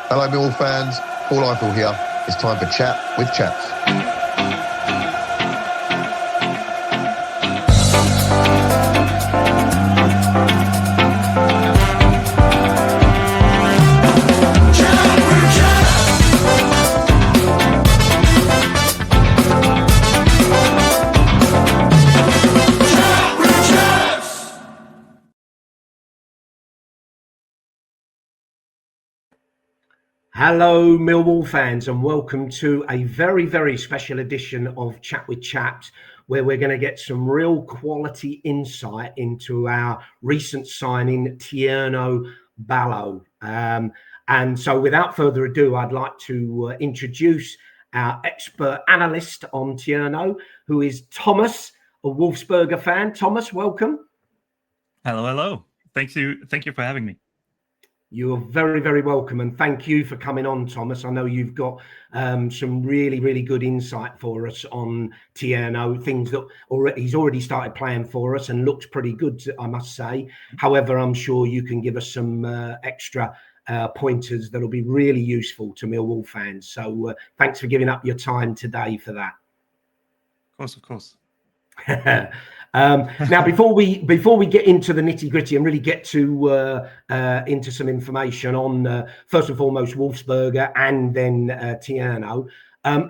Hello Millwall fans, Paul Eiffel here. It's time for Chat with Chaps. Hello Millwall fans, and welcome to a very, very special edition of Chat with Chaps, where we're going to get some real quality insight into our recent signing, Thierno Ballo. And so without further ado, I'd like to introduce our expert analyst on Tiano, who is Thomas, a Wolfsberger fan. Thomas, welcome. Hello. Thank you for having me. You're very, very welcome, and thank you for coming on, Thomas. I know you've got some really, really good insight for us on Tiano, things that he's already started playing for us and looks pretty good, I must say. However, I'm sure you can give us some extra pointers that'll be really useful to Millwall fans. So thanks for giving up your time today for that. Of course. Now, before we get into the nitty gritty and really get to into some information on first and foremost Wolfsberger and then Tiano,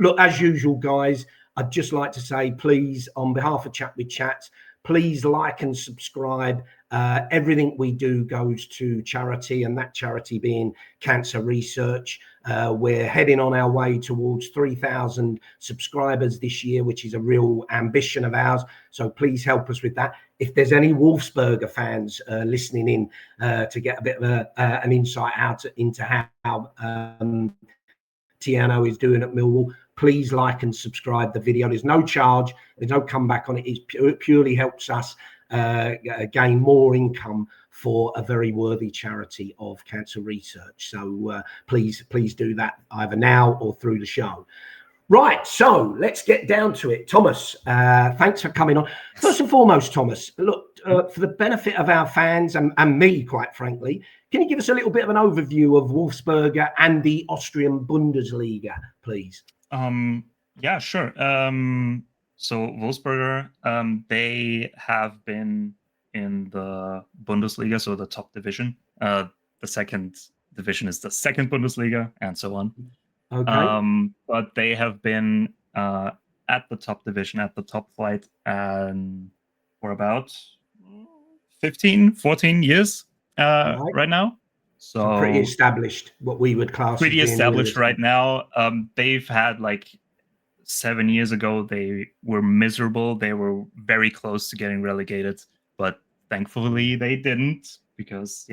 look, as usual, guys, I'd just like to say, please, on behalf of Chat with Chats, please like and subscribe. Everything we do goes to charity, and that charity being cancer research. We're heading on our way towards 3,000 subscribers this year, which is a real ambition of ours. So please help us with that. If there's any Wolfsberger fans listening in to get a bit of an insight into how Tiano is doing at Millwall, please like and subscribe the video. There's no charge. There's no comeback on it. It purely helps us gain more income for a very worthy charity of cancer research. So please do that either now or through the show. Right, so let's get down to it. Thomas, thanks for coming on. First and foremost, Thomas, look, for the benefit of our fans and me, quite frankly, can you give us a little bit of an overview of Wolfsberger and the Austrian Bundesliga, please? Yeah, sure. So Wolfsberger, they have been in the Bundesliga, so the top division. The second division is the second Bundesliga, and so on. Okay. But they have been at the top division, at the top flight, for about 15, 14 years right now. So pretty established, what we would class pretty as being established right now. They've had 7 years ago, they were miserable. They were very close to getting relegated, but thankfully they didn't, because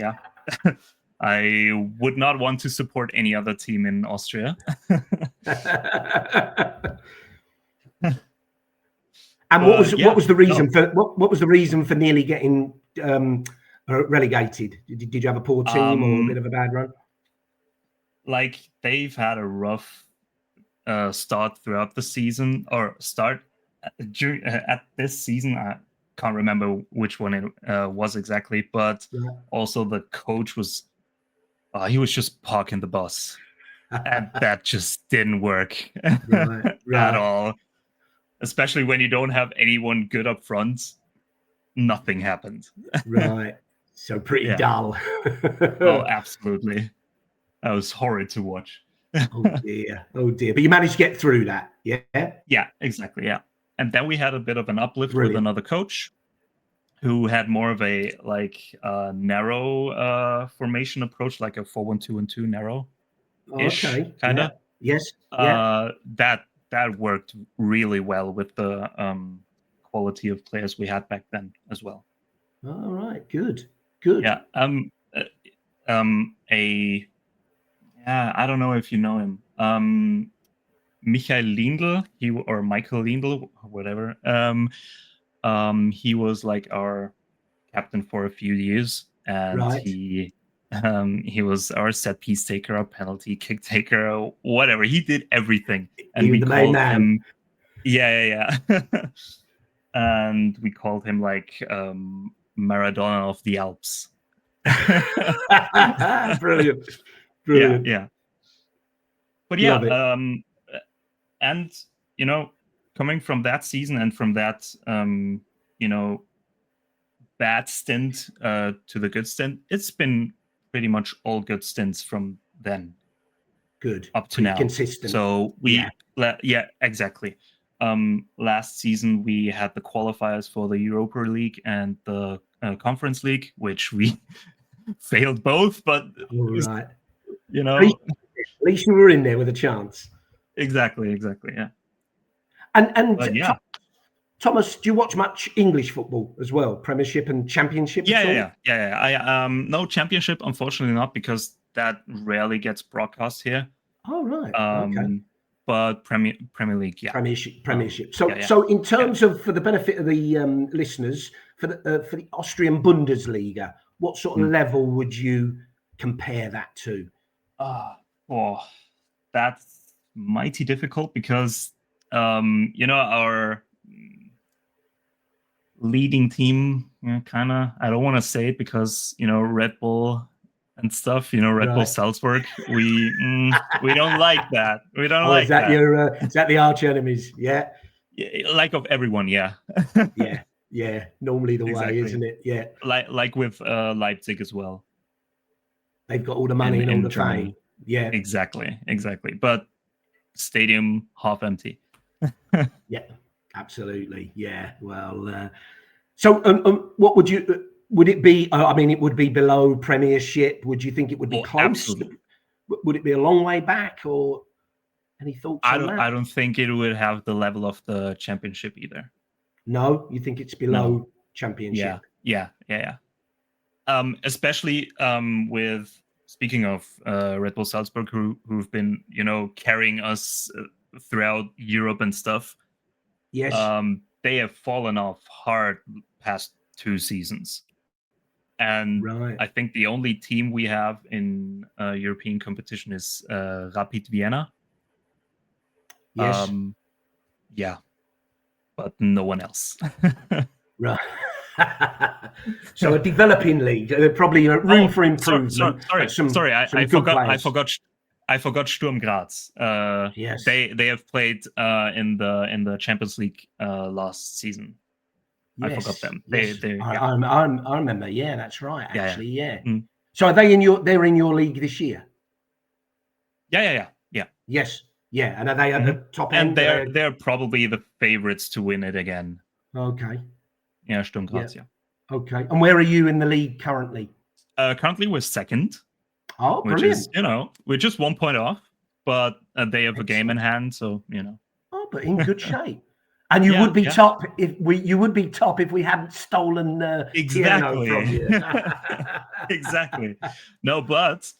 I would not want to support any other team in Austria. And what was the reason for nearly getting relegated? Did you have a poor team or a bit of a bad run? They've had a rough start throughout the season, or at this season. I can't remember which one it was exactly, but also the coach was he was just parking the bus, and that just didn't work at all. Especially when you don't have anyone good up front, nothing happened. Right, so pretty dull. Oh, absolutely. That was horrid to watch. Oh dear. But you managed to get through that, yeah? Yeah, exactly, yeah. And then we had a bit of an uplift with another coach who had more of a narrow formation approach, like a 4-1-2-1-2 narrow-ish kind of. Yes. That worked really well with the quality of players we had back then as well. All right, good. Yeah. I don't know if you know him. Michael Lindl, whatever. He was our captain for a few years, and he was our set piece taker, our penalty kick taker, whatever. He did everything, and we called him. Yeah. And we called him Maradona of the Alps. Brilliant. Yeah. But yeah, Love it. and coming from that season and from that bad stint to the good stint, it's been pretty much all good stints from then Good. up to Pretty now. consistent. So yeah, exactly. Last season we had the qualifiers for the Europa League and the Conference League, which we failed both, but All right. at least you were in there with a chance. Exactly, yeah. And yeah. Thomas, do you watch much English football as well, Premiership and Championship? Yeah. I no Championship, unfortunately not, because that rarely gets broadcast here. Oh right, okay. But Premier League, yeah. Premiership. So in terms of, for the benefit of the listeners, for the Austrian Bundesliga, what sort of level would you compare that to? That's mighty difficult because our leading team, kind of, I don't want to say it because Red Bull and stuff, Red Bull Salzburg, we don't like that. We don't like that. Is that the arch enemies? Yeah, like of everyone, yeah. yeah. Normally the way, isn't it? Yeah, like with Leipzig as well. They've got all the money and all the Germany. fame. Yeah, exactly. But stadium half empty. Yeah, absolutely. Yeah. Well, so what would it be? I mean, it would be below Premiership. Would you think it would be close? Absolutely. Would it be a long way back, or any thoughts on that? I don't think it would have the level of the Championship either. No, you think it's below Championship? Yeah. Especially with, speaking of Red Bull Salzburg, who've been carrying us throughout Europe and stuff. Yes. They have fallen off hard past 2 seasons. And I think the only team we have in European competition is Rapid Vienna. Yes. Yeah. But no one else. Right. So a developing league, probably room for improvement. Sorry, I forgot Sturm Graz. Yes, they have played in the Champions League last season. Yes, I forgot them. Yes. I remember. Yeah, that's right. Actually, yeah. So are they they're in your league this year? Yeah. Yes, yeah. And are they at the top end? And they're probably the favorites to win it again. Okay. Yeah, Sturm Graz. Yeah. Okay. And where are you in the league currently? Currently, we're second. Oh, brilliant. Which is, we're just 1 point off, but they have a game in hand, so Oh, but in good shape. And you would be top if we hadn't stolen exactly Tiano from you. Exactly. No, but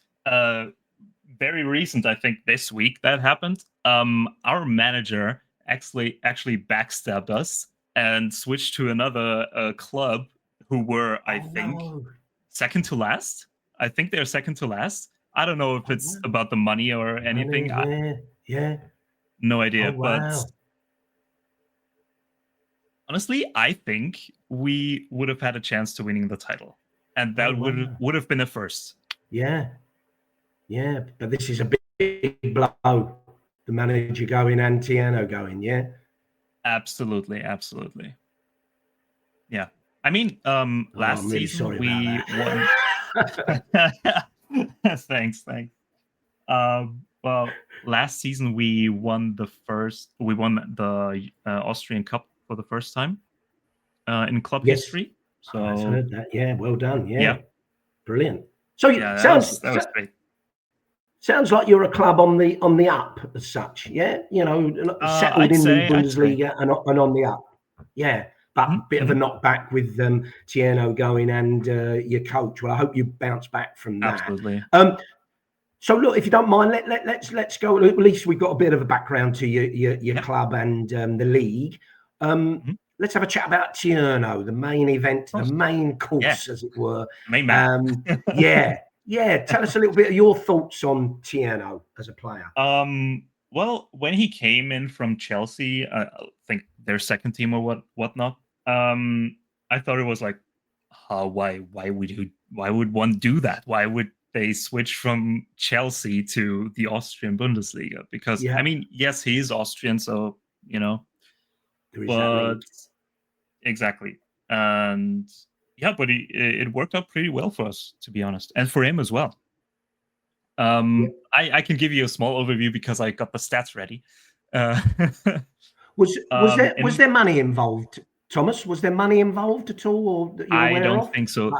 very recent, I think this week that happened. Our manager actually backstabbed us and switched to another club who were, I think, second to last. I think they're second to last. I don't know if it's about the money or anything. Yeah. No idea. But honestly, I think we would have had a chance to winning the title. And that would have been a first. Yeah. But this is a big blow. The manager going and Tiano going, yeah? Absolutely. Yeah. I mean, last season we won. Thanks. Well, last season we won the Austrian Cup for the first time in club history. So I've heard that. Yeah, well done. Yeah. Brilliant. So that was great. Sounds like you're a club on the up as such. Yeah, settled in the Bundesliga and on the up. Yeah. But a bit of a knockback with Tiano going and your coach. Well, I hope you bounce back from that. Absolutely. So look, if you don't mind, let's go. At least we've got a bit of a background to your club and the league. Let's have a chat about Tiano, the main event, the main course, as it were. Main man. Tell us a little bit of your thoughts on Tiano as a player. Well, when he came in from Chelsea, I think their second team or whatnot, I thought it was like, why would one do that? Why would they switched from Chelsea to the Austrian Bundesliga because I mean, yes, he is Austrian, so there is but that link. Exactly, and but it worked out pretty well for us, to be honest, and for him as well. I can give you a small overview because I got the stats ready. Was there money involved, Thomas? Was there money involved at all, or that you're aware of? I don't think so.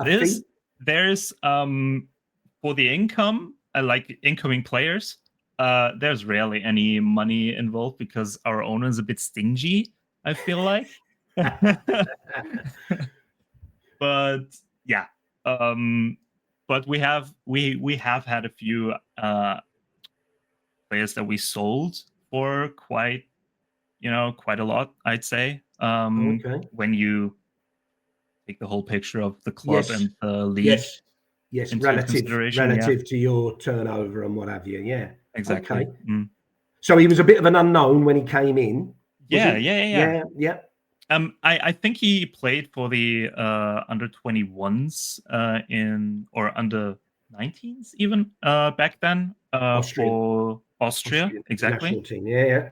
There's for the income, like incoming players, there's rarely any money involved because our owner is a bit stingy, I feel like. But yeah, but we have had a few players that we sold for quite a lot, I'd say. When you take the whole picture of the club and the league. Yes, relative to your turnover and what have you. Yeah, exactly. Okay. So he was a bit of an unknown when he came in. Yeah. I think he played for the under 21s or under 19s even back then for Austria. Exactly. National team. Yeah.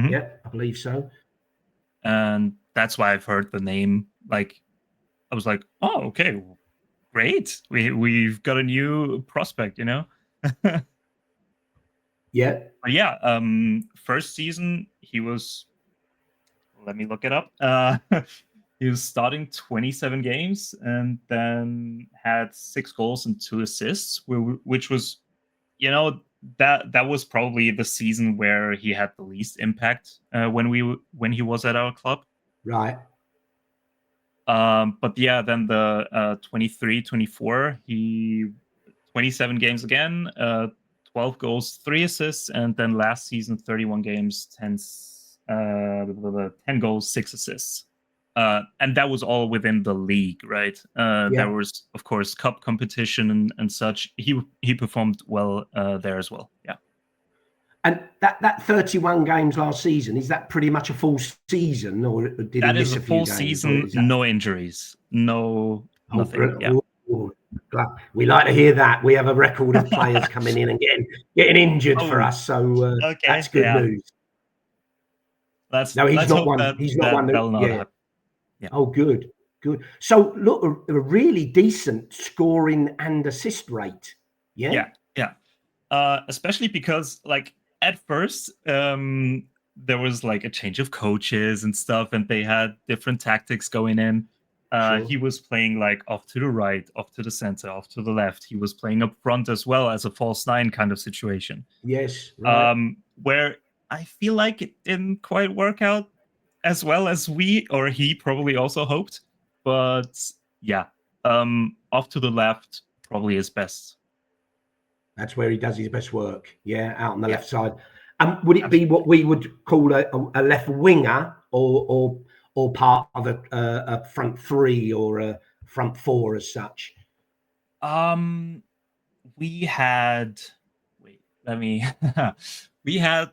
Yeah, I believe so. And that's why I've heard the name. Like, I was like, oh, okay, great. We've got a new prospect, But yeah. First season he was. Let me look it up. He was starting 27 games and then had 6 goals and 2 assists, which was, that was probably the season where he had the least impact when he was at our club. Right. But yeah, then the 23-24, he 27 games again, 12 goals, 3 assists, and then last season 31 games, 10 goals, 6 assists. And that was all within the league, right? There was, of course, cup competition and such. He performed well there as well. Yeah. And that 31 games last season, is that pretty much a full season, or did he miss a few games? That is a full season, no injuries, nothing. Yeah. We like to hear that. We have a record of players coming in and getting injured for us, so that's good news. He's not one. He's not one that. Yeah. Oh, good. So look, a really decent scoring and assist rate. Yeah. Especially because, like, at first, there was like a change of coaches and stuff, and they had different tactics going in. He was playing like off to the right, off to the center, off to the left. He was playing up front as well as a false 9 kind of situation. Yes. Right. Where I feel like it didn't quite work out as well as we or he probably also hoped. But yeah, off to the left probably is best. That's where he does his best work. Yeah, out on the left side. Would it be what we would call a left winger or part of a front 3 or a front 4 as such? We had we had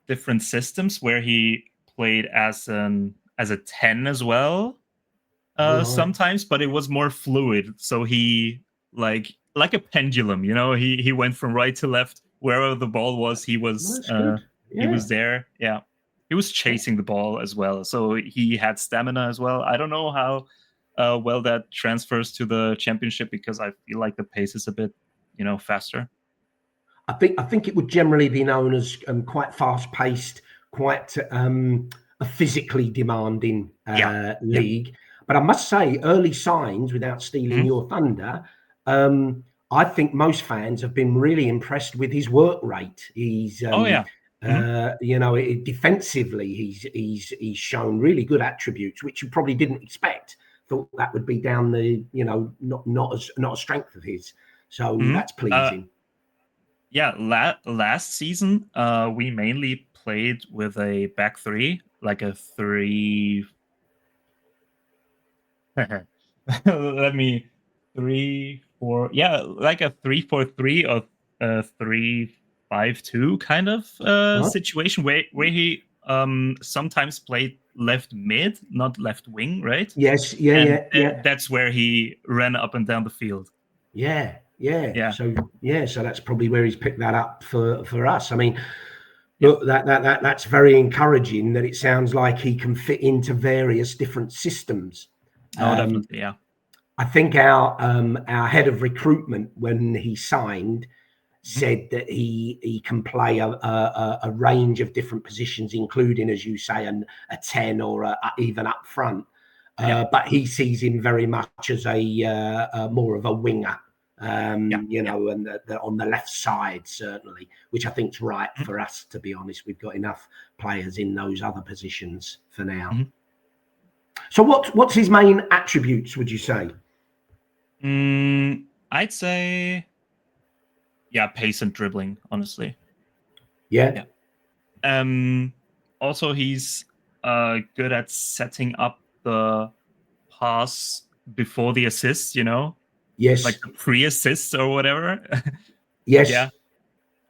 different systems where he played as a 10 as well sometimes, but it was more fluid. So he like a pendulum, he went from right to left wherever the ball was. He was he was there. Yeah, he was chasing the ball as well, so he had stamina as well. I don't know how well that transfers to the championship because I feel like the pace is a bit faster. I think it would generally be known as quite fast-paced, quite a physically demanding league. But I must say, early signs, without stealing your thunder, I think most fans have been really impressed with his work rate. He's defensively, he's shown really good attributes, which you probably didn't expect. Thought that would be down the not a strength of his. So that's pleasing. Last season, we mainly played with a back 3, like a 3. Let me 3-4. Yeah, like a 3-4-3 or 3-5-2 kind of situation where he sometimes played left mid, not left wing, right? Yes, That's where he ran up and down the field. Yeah. Yeah. So that's probably where he's picked that up for us. I mean, look, that's very encouraging. That it sounds like he can fit into various different systems. Oh, definitely, yeah. I think our head of recruitment, when he signed, said that he can play a range of different positions, including, as you say, a 10 or even up front. But he sees him very much as a more of a winger, and on the left side, certainly, which I think is right for us, to be honest. We've got enough players in those other positions for now. So what's his main attributes, would you say? I'd say, pace and dribbling, honestly. Yeah. Also, he's good at setting up the pass before the assist, Yes. like the pre-assist or whatever. Yes. Yeah.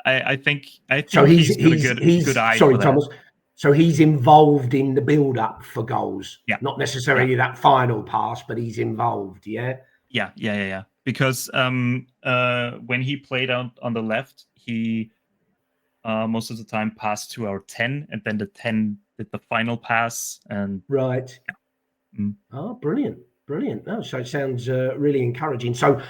I think so he's got a good eye for that. Thomas. So he's involved in the build-up for goals. Yeah. Not necessarily that final pass, but he's involved. Yeah. Yeah. Because when he played out on the left, he most of the time passed to our 10, and then the 10 did the final pass. And right. Oh, brilliant. Oh, so it sounds really encouraging. So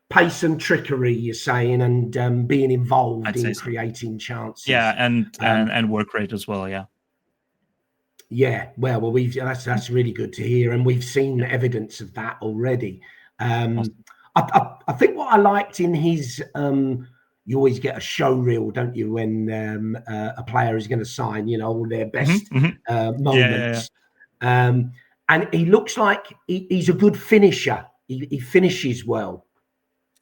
pace and trickery, you're saying, and being involved in creating chances. Yeah, and work rate as well. Yeah. Yeah, well, that's really good to hear, and we've seen evidence of that already. Awesome. I think what I liked in his, you always get a show reel, don't you, when a player is going to sign, all their best moments. And he looks like he's a good finisher. He finishes well.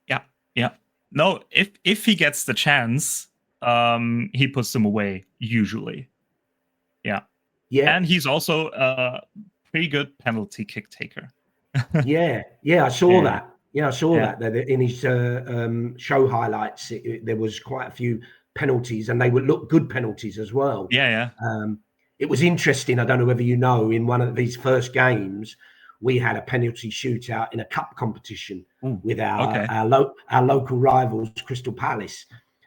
Yeah. No, if he gets the chance, he puts them away usually. Yeah. And he's also a pretty good penalty kick taker. Yeah, I saw that. Yeah, I saw that in his show highlights. There was quite a few penalties, and they would look good penalties as well. Yeah. It was interesting. I don't know whether you know, in one of these first games, we had a penalty shootout in a cup competition with our local rivals, Crystal Palace,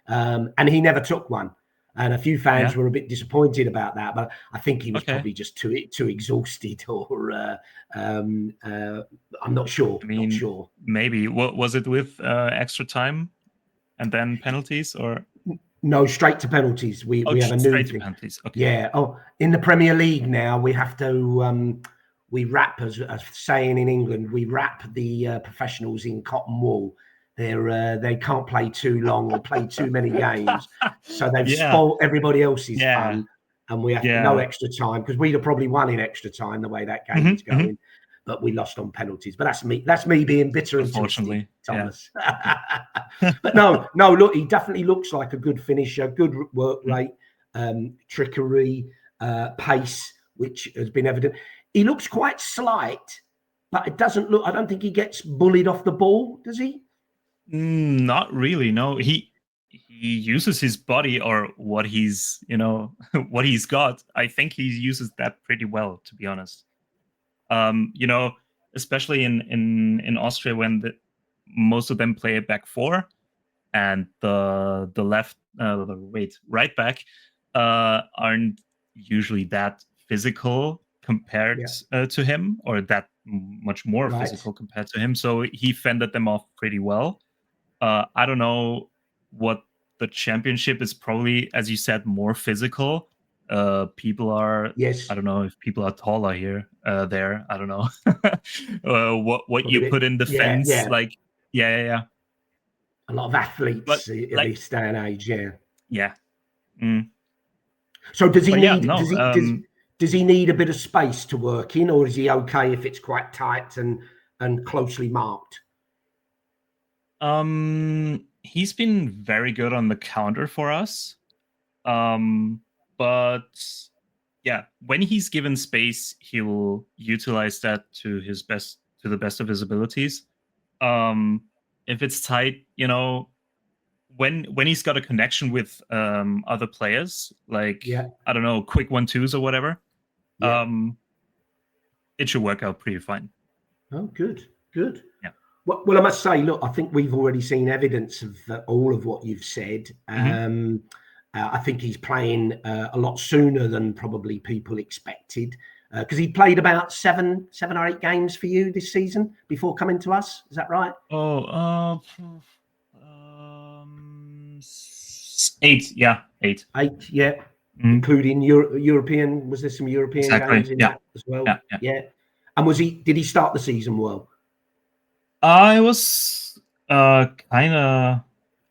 and he never took one. And a few fans were a bit disappointed about that, but I think he was probably just too exhausted, or I'm not sure. Not sure. Maybe. What was it with extra time and then penalties, or? No, straight to penalties. We have a new thing. Penalties. Okay. Yeah. Oh, in the Premier League now, we have to we wrap, as saying in England, we wrap the professionals in cotton wool. They can't play too long or play too many games, so they've spoiled everybody else's fun, and we have no extra time, because we'd have probably won in extra time the way that game is going, but we lost on penalties. But that's me being bitter and twisted, Thomas. But no, look, he definitely looks like a good finisher, good work rate, trickery, pace, which has been evident. He looks quite slight, but it doesn't look. I don't think he gets bullied off the ball, does he? Not really. No, he uses his body, or what he's what he's got. I think he uses that pretty well, to be honest. Especially in Austria, when most of them play a back four, and the right back aren't usually that physical compared to him, or that much more physical compared to him. So he fended them off pretty well. I don't know what the championship is, probably, as you said, more physical. People are, I don't know if people are taller here, there. I don't know what you put in defense. Like, yeah. A lot of athletes at this day and age. Yeah. So does he does he need a bit of space to work in, or is he okay if it's quite tight and closely marked? He's been very good on the counter for us. But when he's given space, he will utilize that to the best of his abilities. If it's tight, when he's got a connection with other players, like I don't know, quick 1-2s or whatever, it should work out pretty fine. Oh, good. Yeah. Well, I must say, look, I think we've already seen evidence of all of what you've said. I think he's playing a lot sooner than probably people expected, because he played about seven or 8 games for you this season before coming to us. Is that right? Oh, 8. Yeah, 8. 8, yeah. Including European. Was there some European games in that as well? Yeah. And did he start the season well? I was kind of.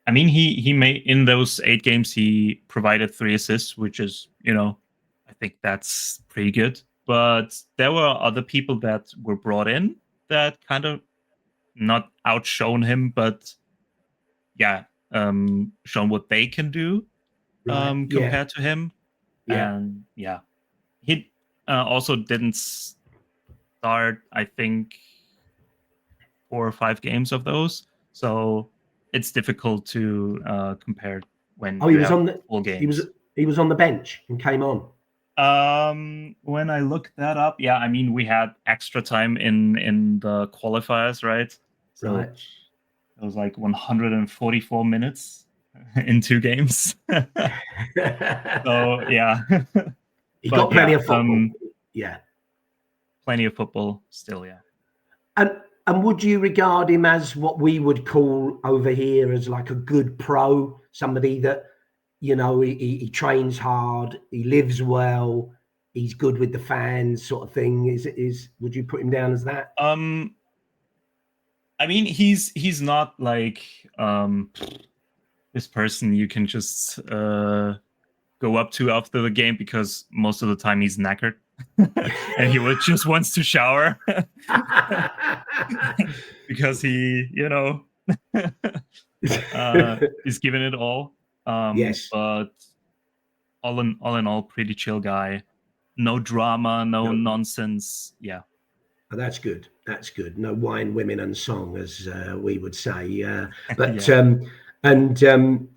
I mean, he made in those 8 games he provided 3 assists, which is I think that's pretty good. But there were other people that were brought in that kind of not outshone him, but shown what they can do compared to him. And he also didn't start, I think, 4 or 5 games of those, so it's difficult to compare when he was on the full games. He was on the bench and came on. When I looked that up, I mean, we had extra time in the qualifiers, right? So right. It was like 144 minutes in 2 games. So he got plenty of football. Plenty of football still. And would you regard him as what we would call over here as like a good pro, somebody that he trains hard, he lives well, he's good with the fans, sort of thing? Would you put him down as that? I mean, he's not like this person you can just go up to after the game, because most of the time he's knackered and he just wants to shower because he he's giving it all. Yes, but all in all, pretty chill guy. No drama, no nonsense. Yeah. Oh, that's good. That's good. No wine, women, and song, as we would say. But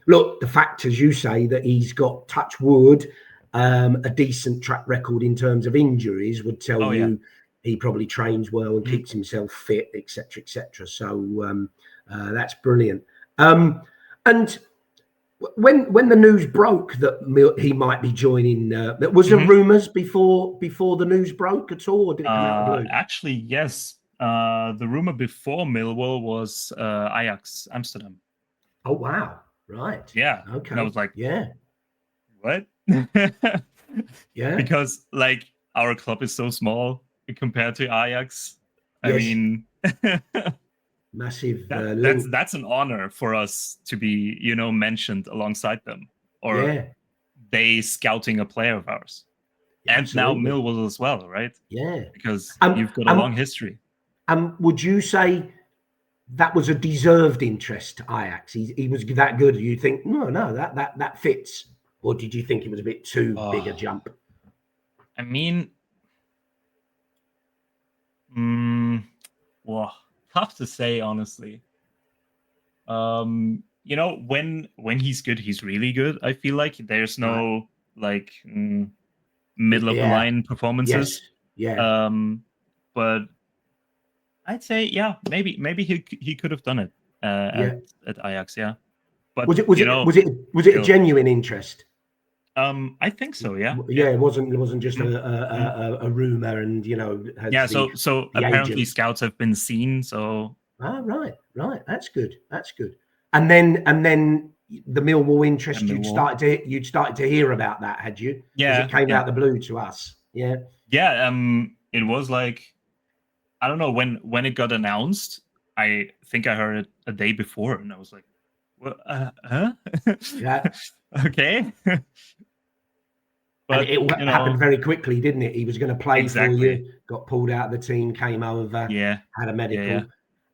look, the fact, as you say, that he's got, touch wood, a decent track record in terms of injuries would tell you he probably trains well and keeps himself fit, etc., etc. So that's brilliant. And when the news broke that he might be joining, was there rumours before the news broke at all, or did it come out of the blue? Actually, yes. The rumor before Millwall was Ajax Amsterdam. Oh wow! Right. Yeah. Okay. And I was like, what? Yeah. Because like our club is so small compared to Ajax. I mean, massive. That's an honor for us to be, mentioned alongside them, or they scouting a player of ours. And absolutely. Now Millwall as well, right? Yeah, because you've got a long history. Would you say that was a deserved interest, Ajax? He was that good? Do you think no, that fits, or did you think it was a bit too big a jump? I mean, well, tough to say, honestly. When he's good, he's really good. I feel like there's no like middle of the line performances. But I'd say maybe he could have done it at Ajax. But was it a genuine interest? I think so. Yeah. It wasn't just a rumor, and So apparently agent. Scouts have been seen. So right, that's good. And then the Millwall interest, you'd started to hear about that, had you? Yeah, it came out the blue to us. Yeah. It was like, I don't know, when it got announced, I think I heard it a day before, and I was like, well, huh? Yeah. Okay. But it happened very quickly, didn't it? He was going to play for you, got pulled out of the team, came over, had a medical. Yeah.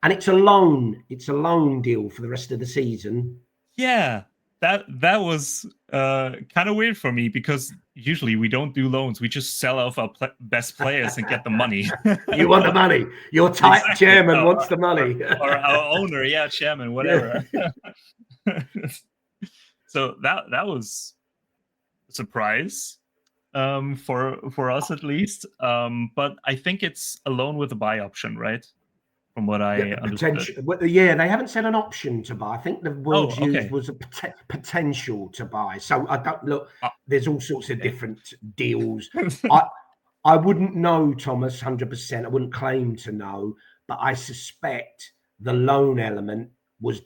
And it's a loan deal for the rest of the season. Yeah. That was kind of weird for me, because usually we don't do loans. We just sell off our best players and get the money. You want the money. Your tight chairman wants the money. Or our owner, chairman, whatever. So that was a surprise for us, at least. But I think it's a loan with a buy option, right? from what I understood. Potential. Yeah, they haven't said an option to buy. I think the words used was a potential to buy. So I don't look. There's all sorts of different deals. I wouldn't know, Thomas, 100%. I wouldn't claim to know, but I suspect the loan element was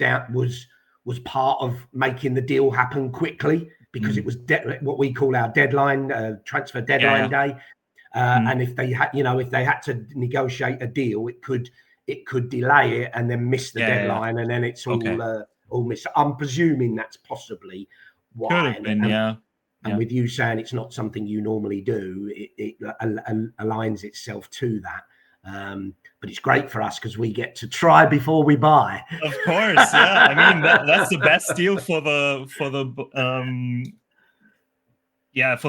part of making the deal happen quickly, because it was what we call our deadline, transfer deadline day. And if they had, if they had to negotiate a deal, it could delay it and then miss the deadline, and then it's all missed. I'm presuming that's possibly why. Could have been, And with you saying it's not something you normally do, it aligns itself to that. But it's great for us because we get to try before we buy. Of course, yeah. I mean, that's the best deal for the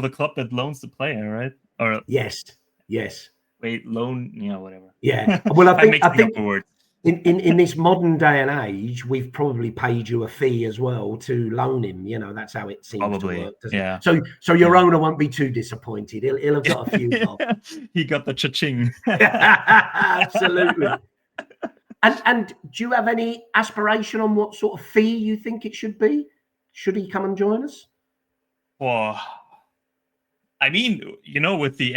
club that loans the player, right? Or yes. Wait, loan, whatever. Yeah. Well, I think in this modern day and age, we've probably paid you a fee as well to loan him. That's how it seems to work. It? So your owner won't be too disappointed. He'll have got a few bob. He got the cha-ching. Absolutely. And do you have any aspiration on what sort of fee you think it should be? Should he come and join us? Well, I mean, with the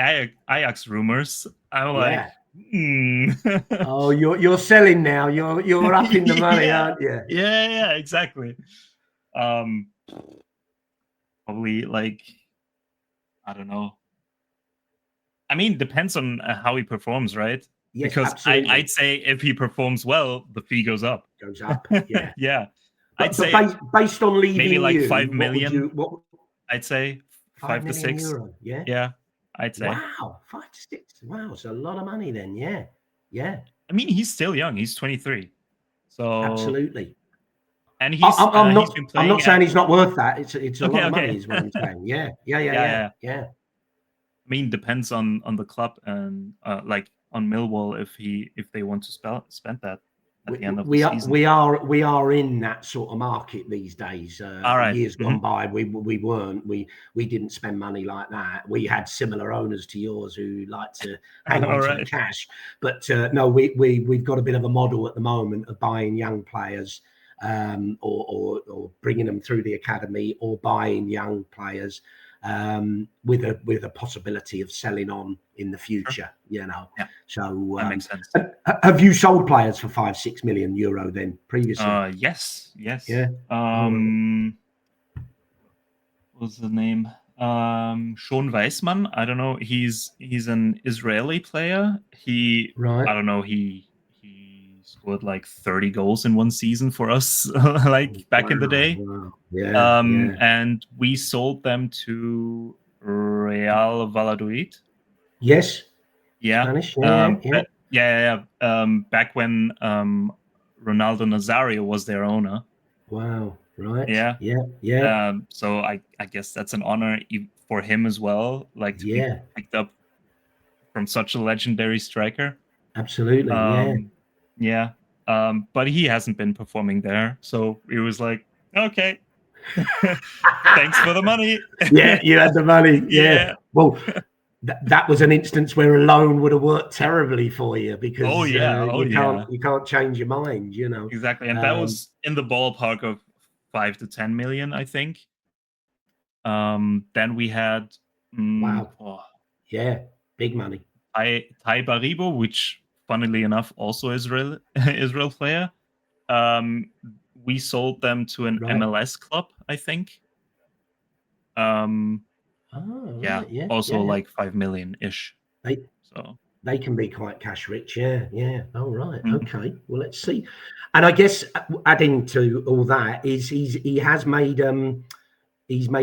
Ajax rumors, I'm like, Oh, you're selling now. You're upping the money, aren't you? Yeah, exactly. Probably like, I don't know. I mean, depends on how he performs, right? Yes, because absolutely. I'd say if he performs well, the fee goes up. Goes up, yeah. Yeah. I'd say based on leaving maybe like you, 5 million. I'd say 5 to 6. Euro, yeah. Yeah, I'd say. Wow, 5 to 6. Wow, it's a lot of money then. Yeah. I mean, he's still young. He's 23. So absolutely. And he's I'm he's been playing not saying he's not worth that. It's a lot of money, is what I'm saying. Yeah. I mean, depends on the club and like on Millwall if they want to spend that at the end of the season. We are in that sort of market these days. All right. Years gone by, we weren't. We didn't spend money like that. We had similar owners to yours who like to hang on to the cash. But no, we've got a bit of a model at the moment of buying young players, or bringing them through the academy, or buying young players with a possibility of selling on in the future. Yeah. So that makes sense. Have you sold players for 5-6 million euro then previously? Yes. Yeah. What's the name? Schon Weissmann. I don't know. He's an Israeli player. I don't know. He scored like 30 goals in one season for us, like back in the day. Wow. Yeah. And we sold them to Real Valladolid. Yes. Yeah. Spanish. Back when Ronaldo Nazario was their owner. Wow. Right. Yeah. So I guess that's an honor for him as well, like to be picked up from such a legendary striker. Absolutely. Yeah. But he hasn't been performing there, so it was like, okay, thanks for the money. Yeah, you had the money. Yeah. Well, that was an instance where a loan would have worked terribly for you, because you can't change your mind, Exactly, and that was in the ballpark of 5 to 10 million, I think. Then we had big money. Tai Baribo, which funnily enough also Israel player. We sold them to an MLS club, I think. Like 5 million ish. They can be quite cash rich. Yeah. Oh, right. Okay. Well, let's see. And I guess adding to all that is he's made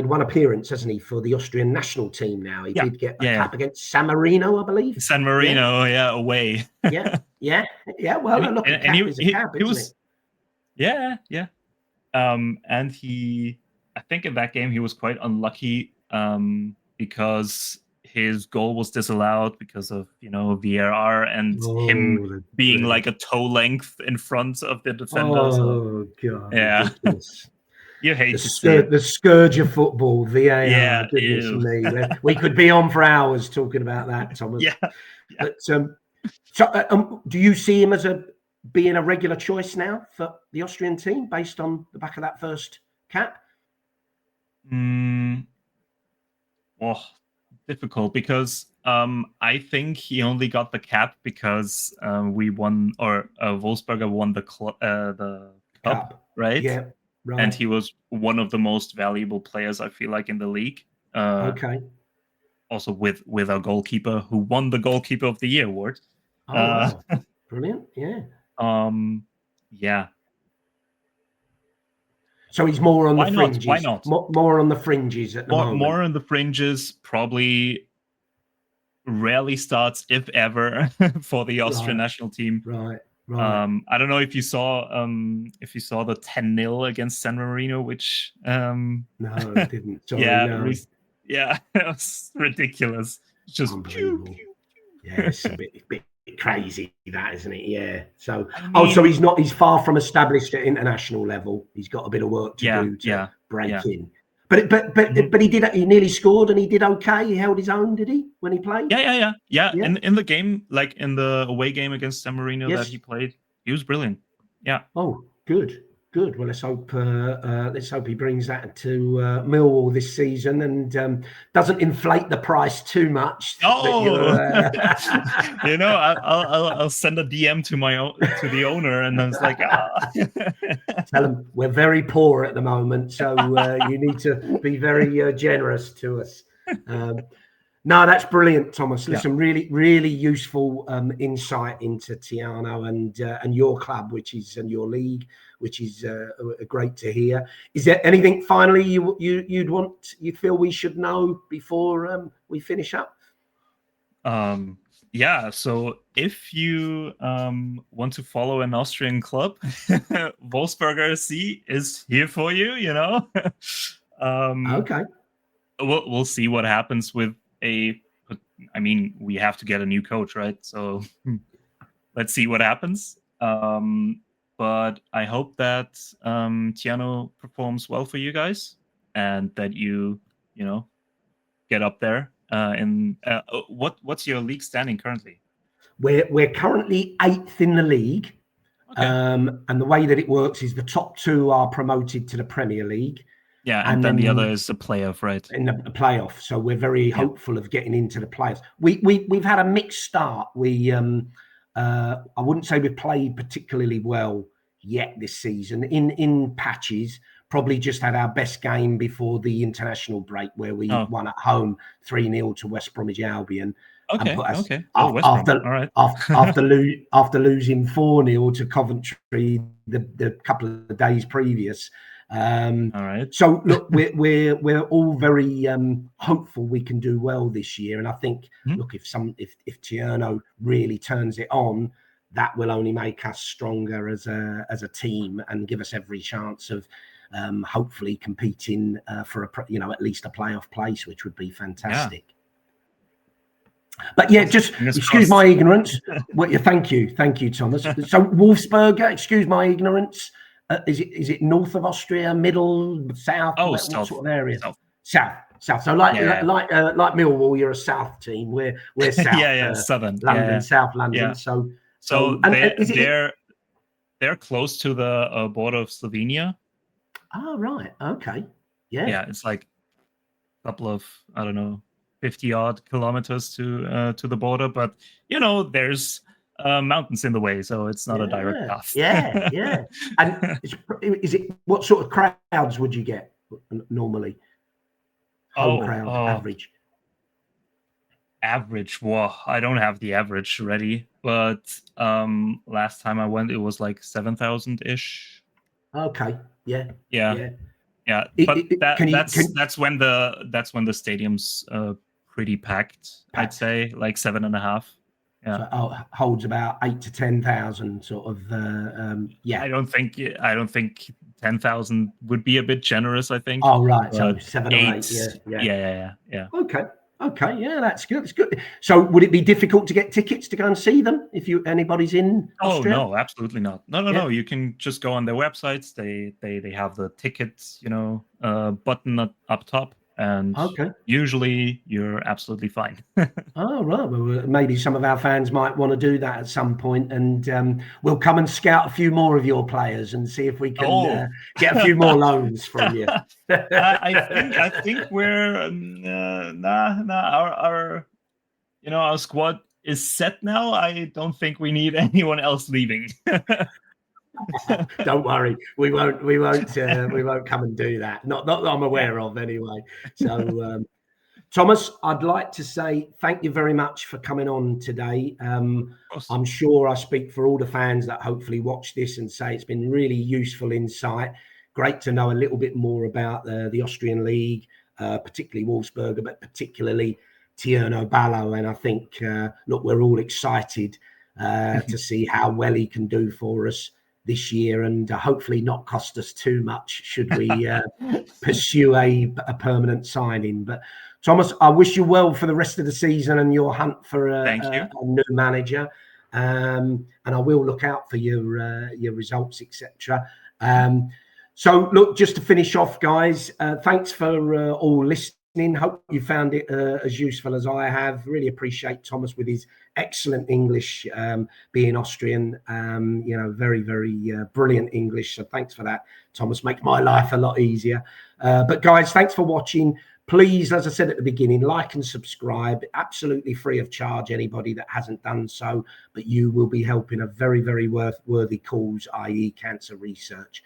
one appearance, hasn't he, for the Austrian national team now? He did get a cap against San Marino, I believe. San Marino, away. Yeah. Well, look, a cap is a cap, isn't it? Yeah. And I think in that game he was quite unlucky because his goal was disallowed because of VAR and him being like a toe length in front of the defender. Oh God! Yeah. You hate the scourge of football, VAR. Yeah, goodness me. We could be on for hours talking about that, Thomas. Yeah. But so do you see him as being a regular choice now for the Austrian team based on the back of that first cap? Well, difficult because I think he only got the cap because we won, or Wolfsberger won the cup, right? Yeah, right. And he was one of the most valuable players, I feel like, in the league. Okay. Also with our goalkeeper, who won the Goalkeeper of the Year award. Oh, wow. Brilliant. Yeah. Yeah. So he's more on the fringes. Why not? More on the fringes at the moment. More on the fringes, probably rarely starts, if ever, for the Austrian national team. Right. I don't know if you saw the 10-0 against San Marino, which no, I didn't. Sorry, yeah, it was ridiculous. It's just unbelievable. Pew, pew, pew. Yeah, it's a bit crazy, that, isn't it? Yeah. So so he's far from established at international level. He's got a bit of work to do to break in. But he nearly scored and he did okay. He held his own, did he, when he played? Yeah. And in the game, like in the away game against San Marino that he played, he was brilliant. Yeah. Oh, good. Well, let's hope he brings that to Millwall this season and doesn't inflate the price too much. Oh, I'll send a DM to the owner, and I was like, tell him we're very poor at the moment, so you need to be very generous to us. No, that's brilliant, Thomas. Listen, really, really useful insight into Tiano and your club, and your league, which is great to hear. Is there anything finally you feel we should know before we finish up? Yeah. So if you want to follow an Austrian club, Wolfsberger AC is here for you. Okay. We'll see what happens with. We have to get a new coach, right? So let's see what happens. But I hope that Tiano performs well for you guys, and that you get up there. What's your league standing currently? We're currently 8th in the league, okay. And the way that it works is the top 2 are promoted to the Premier League. Yeah, and then the other is a playoff, right? In the playoff. So we're very hopeful of getting into the playoffs. We've had a mixed start. I wouldn't say we've played particularly well yet this season. In patches, probably just had our best game before the international break, where we won at home 3-0 to West Bromwich Albion. Okay. After losing 4-0 to Coventry the couple of days previous. All right. So look, we're all very hopeful we can do well this year, and I think look, if Tiano really turns it on, that will only make us stronger as a team and give us every chance of hopefully competing for at least a playoff place, which would be fantastic. But just excuse my ignorance. Thank you, Thomas. So Wolfsberger, excuse my ignorance. Is it north of Austria, middle, south? What sort of area? South. So like Millwall, you're a south team. We're south. Southern London, South London. Yeah. So they're close to the border of Slovenia. Oh right, okay, yeah. Yeah, it's like a couple of 50 odd kilometers to the border, but there's mountains in the way, so it's not a direct path. Yeah. And is it what sort of crowds would you get normally? Home crowd average. Well, I don't have the average ready, but last time I went, it was like 7,000 ish. Okay. Yeah. But that's when the stadium's pretty packed. I'd say like 7.5. Yeah, so holds about 8 to 10,000 sort of. I don't think 10,000 would be a bit generous. I think. Oh right, so 7 or 8. Yeah. Okay, yeah, that's good. It's good. So, would it be difficult to get tickets to go and see them if anybody's in Austria? Oh no, absolutely not. No. You can just go on their websites. They have the tickets, button up top, and usually you're absolutely fine. Oh, right. Well, maybe some of our fans might want to do that at some point, and we'll come and scout a few more of your players and see if we can get a few more loans from you. I think we're our squad is set now. I don't think we need anyone else leaving. Don't worry, we won't come and do that. Not that I'm aware of, anyway. So. Thomas, I'd like to say thank you very much for coming on today. I'm sure I speak for all the fans that hopefully watch this and say it's been really useful insight. Great to know a little bit more about the Austrian league, particularly Wolfsberger, but particularly Thierno Ballo. And I think, look, we're all excited to see how well he can do for us this year, and hopefully not cost us too much should we pursue a permanent signing. But Thomas, I wish you well for the rest of the season and your hunt for a new manager. And I will look out for your results, etc. So, look, just to finish off, guys, thanks for all listening. Hope you found it as useful as I have. Really appreciate Thomas with his excellent English, being Austrian. Very, very brilliant English. So thanks for that, Thomas. Makes my life a lot easier. But guys, thanks for watching. Please, as I said at the beginning, like and subscribe. Absolutely free of charge, anybody that hasn't done so. But you will be helping a very, very worthy cause, i.e. cancer research.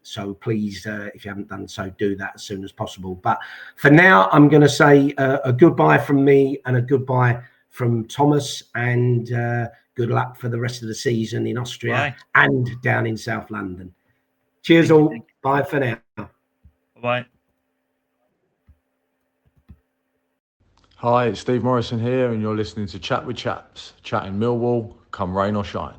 So please, if you haven't done so, do that as soon as possible. But for now, I'm going to say a goodbye from me and a goodbye from Thomas, and good luck for the rest of the season in Austria and down in South London. Cheers all. Bye for now. Bye. Hi, it's Steve Morrison here, and you're listening to Chat with Chaps, chatting Millwall, come rain or shine.